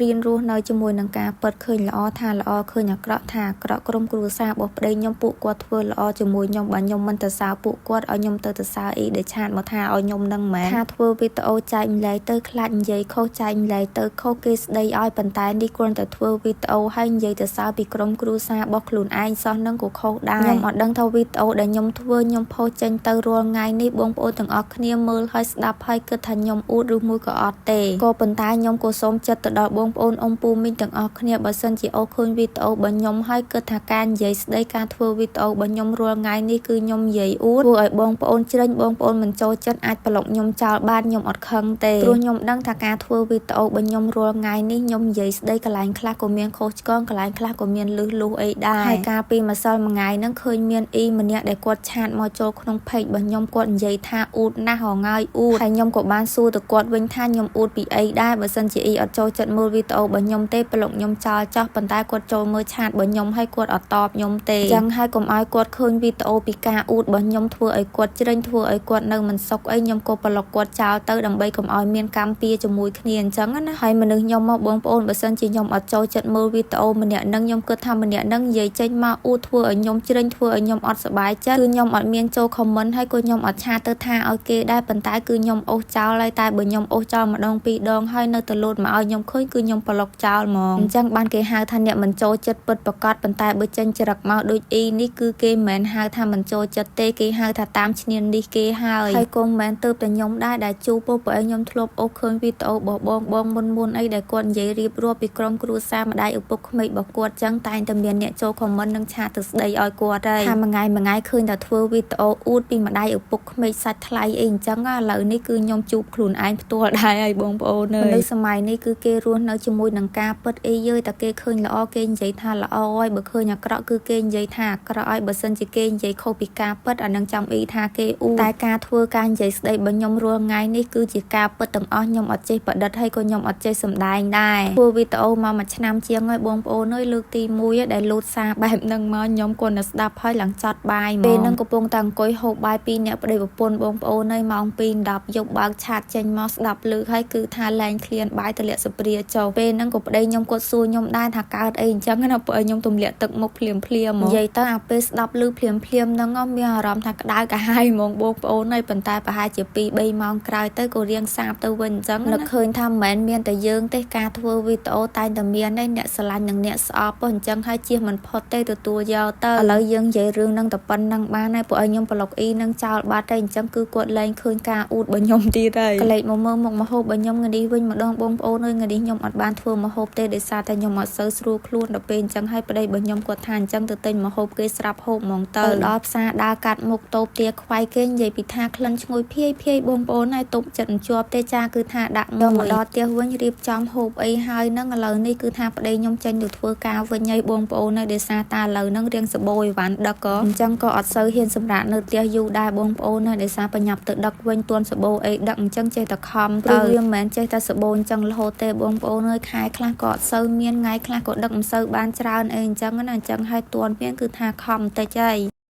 រៀនរស់នៅជាមួយនឹងការពិតឃើញល្អថាល្អឃើញអាក្រក់ថាអាក្រក់ក្រុមគ្រួសាររបស់ប្តីខ្ញុំពួកគាត់ធ្វើល្អជាមួយខ្ញុំបើខ្ញុំមិនទៅសើពួកគាត់ឲ្យខ្ញុំទៅសើអីដែលឆាតមកថាឲ្យខ្ញុំនឹងមែនថាធ្វើវីដេអូចែកម្លែកទៅខ្លាចនិយាយខុសចែកម្លែកទៅខុសគេស្ដីឲ្យប៉ុន្តែនេះគ្រាន់តែធ្វើវីដេអូឲ្យនិយាយទៅសើពីក្រុមគ្រួសាររបស់ខ្លួនឯងសោះនឹងក៏ខុសដែរខ្ញុំអត់ដឹងថាវីដេអូដែលខ្ញុំធ្វើខ្ញុំផុសចេញទៅរាល់ថ្ងៃនេះបងប្អូនទាំងអស់គ្នាមើលឲ្យស្ដាប់ឲ្យគិតថាខ្ញុំអួតឬមួយក៏អត់ទេក៏ប៉ុន្តែខ្ញុំក៏សូមចិត្តទៅដល់បងប្អូនអ៊ំពូមីងទាំងអស់គ្នាបើសិនជាអូឃើញវីដេអូរបស់ខ្ញុំហើយគិតថាការនិយាយស្ដីការធ្វើវីដេអូរបស់ខ្ញុំរាល់ថ្ងៃនេះគឺខ្ញុំនិយាយអួតធ្វើឲ្យបងប្អូនជ្រិញបងប្អូនមិនចូលចិត្តអាចប្លុកខ្ញុំចោលបានខ្ញុំអត់ខឹងទេព្រោះខ្ញុំដឹងថាការធ្វើវីដេអូរបស់ខ្ញុំរាល់ថ្ងៃនេះខ្ញុំនិយាយស្ដីកន្លែងខ្លះក៏មានខុសឆ្គងកន្លែងខ្លះក៏មានលឺលុះអីដែរហើយការពីម្សិលមួយថ្ងៃហ្នឹងឃើញមានអ៊ីម្នាក់ដែលគាត់ឆាតមកចូលក្នុងเพจរបស់ខ្ញុំគាត់និយាយថាអួតណាស់ហងាយអួតហើយខ្ញុំក៏បានសួរទៅគាត់វិញថាខ្ញុំអួតពីអីដែរបើសិនជាអ៊ីអត់ចូលចិត្តមើលវីដេអូរបស់ខ្ញុំទេប្លុកខ្ញុំចោលចោះប៉ុន្តែគាត់ចូលមើលឆាតរបស់ខ្ញុំហើយគាត់អត់តបខ្ញុំទេអញ្ចឹងហើយកុំឲ្យគាត់ឃើញវីដេអូពីការអួតរបស់ខ្ញុំធ្វើឲ្យគាត់ជ្រិញធ្វើឲ្យគាត់នៅមិនសុខអីខ្ញុំក៏ប្លុកគាត់ចោលទៅដើម្បីកុំឲ្យមានកម្មពៀជាមួយគ្នាអញ្ចឹងណាហើយមនុស្សខ្ញុំមកបងប្អូនបើសិនជាខ្ញុំអត់ចូលចិត្តមើលវីដេអូម្នាក់ហ្នឹងខ្ញុំគិតថាម្នាក់ហ្នឹងនិយាយចេញមកអួតធ្វើឲ្យខ្ញុំជ្រិញធ្វើឲ្យខ្ញុំអត់សប្បាយចិត្តគឺខ្ញុំអត់មានចូល comment ហើយក៏ខ្ញុំអត់ឆាតទៅថាឲ្យគេដែរប៉ុន្តែគឺខ្ញុំអូសចោលហើយតែបើខ្ញុំអូសចោលម្ដងពីរដងហើយនៅតែលោតមកឲ្យខ្ញុំឃើញគឺខ្ញុំប្លុកចោលហ្មងអញ្ចឹងបានគេហៅថាអ្នកមិនចូលចិត្តពិតប្រកបប៉ុន្តែបើចេញច្រឹកមកដូចអ៊ីនេះគឺគេមិនមែនហៅថាមិនចូលចិត្តទេគេហៅថាតាមឈ្នាននេះគេហើយក៏មិនមែនទៅតែខ្ញុំដែរដែលជួបពុកព្រោះខ្ញុំធ្លាប់អូសឃើញវីដេអូរបស់បងមុនអីដែលគាត់និយាយរៀបរាប់ពីក្រុមគ្រួសារម្ដាយឪពុកក្មេករបស់គាត់ចឹងតែងតែមានអ្នកចូល comment នឹងឆាតទៅស្ដីឲ្យគាត់ហើយថាមួយថ្ងៃឃើញតែធ្វើវីដេអូអួតពីម្ដាយឪពុកក្មេកសាច់ថ្លៃអីអញ្ចឹងឥឡូវនេះគឺខ្ញុំជួបខ្លួនឯងផ្ទាល់ដែរហើយបងប្អូនអើយនៅសម័យនេះគឺគេរស់នៅជាមួយនឹងការពិតអីយើតែគេឃើញល្អគេនិយាយថាល្អហើយបើឃើញអាក្រក់គឺគេនិយាយថាអាក្រក់ហើយបើសិនជាគេនិយាយខុសពីការពិតអានឹងចាំអ៊ីថាគេអ៊ូតែការធ្វើការនិយាយស្ដីរបស់ខ្ញុំរាល់ថ្ងៃនេះគឺជាការពិតទាំងអស់ខ្ញុំអត់ចេះប្រឌិតហើយក៏ខ្ញុំអត់ចេះសម្ដែងដែរធ្វើវីដេអូមកមួយឆ្នាំជាងហើយបងប្អូនអើយលើកទី1ដែលលូតសារបែបហ្នឹងមកខ្ញុំគាត់នៅស្ដាប់ហើយឡើងចត់បាយមកពេលហ្នឹងកំពុងតែអង្គុយហូបបាយពីអ្នកប្តីប្រពន្ធបងប្អូនអើយម៉ោង 2:10 យកបើកឆាតចេញមកស្ដាប់លើកហើយគឺថាលែងឃ្លានបាយទម្លាក់សព្រាចូលពេលហ្នឹងក៏ប្តីខ្ញុំគាត់សួរខ្ញុំដែរថាកើតអីអញ្ចឹងណាព្រោះខ្ញុំទម្លាក់ទឹកមុខភ្លាមមកនិយាយទៅអាពេលស្ដាប់លើភ្លាមហ្នឹងមានអារម្មណ៍ថាក្តៅកាហាយហ្មងបងប្អូនហើយប៉ុន្តែប្រហែលជា 2-3 ម៉ោងក្រោយទៅក៏រៀងសាបទៅវិញអញ្ចឹងនឹកឃើញថាមិនមែនមានតែយើងទេការធ្វើវីដេអូតែងតែមានអ្នកស្រឡាញ់និងអ្នកស្អប់អញ្ចឹងហើយជៀសមិនផុតទេទទួលយកទៅឥឡូវយើងនិយាយរឿងហ្នឹងតែប៉ុណ្្នឹងបានហើយព្រោះឲ្យខ្ញុំប្លុកអ៊ីនឹងចោលបាត់ហើយអញ្ចឹងគឺគាត់លែងឃើញការអួតរបស់ខ្ញុំទៀតហើយកលេចមកមើលមុខម្ហូបរបស់ខ្ញុំថ្ងៃនេះវិញម្ដងបងប្អូនអើយថ្ងៃនេះខ្ញុំអត់បានធ្វើម្ហូបទេដោយសារតែខ្ញុំអត់សូវស្រួលខ្លួនដល់ពេលអញ្ចឹងហើយប្តីរបស់ខ្ញុំគាត់ថាអញ្ចឹងទៅទិញម្ហូបគេស្រាប់ហូបហ្មងទៅដល់ផ្សារដើរកាត់មុខតូបទាខ្វាយគេនិយាយពីថាក្លិនឈ្ងុយភាយបងប្អូនហើយតុបចិត្តមិនជាប់ទេចាគឺថាដាក់យកមកដល់ផ្ទះវិញរៀបចំហូបអីហើយហ្នឹងឥឡូវនេះគឺថាប្តីខ្ញុំចេញទៅធ្វើការវិញហើយបងប្អូនហើយដោយសារតាឥឡូវហ្នឹងរៀងសបោយវ៉ាន់ដឹកក៏អញ្ចឹងក៏អត់សូវហ៊ានសម្រាប់នៅផ្ទះយូរដែរបងប្អូនហើយដោយសារប្រញាប់ទៅដឹកវិញទួនសបោអីដឹកអញ្ចឹងចេះតែខំទៅវាមិនមែនចេះតែសបោអញ្ចឹងរហូតទេបងប្អូនហើយខែខ្លះក៏អត់សូវមានថ្ងៃខ្លះក៏ដឹកមិនសូវបានច្រើនអីអញ្ចឹងណាអញ្ចឹងហើយទួនមានគឺថាខំតិចហើយ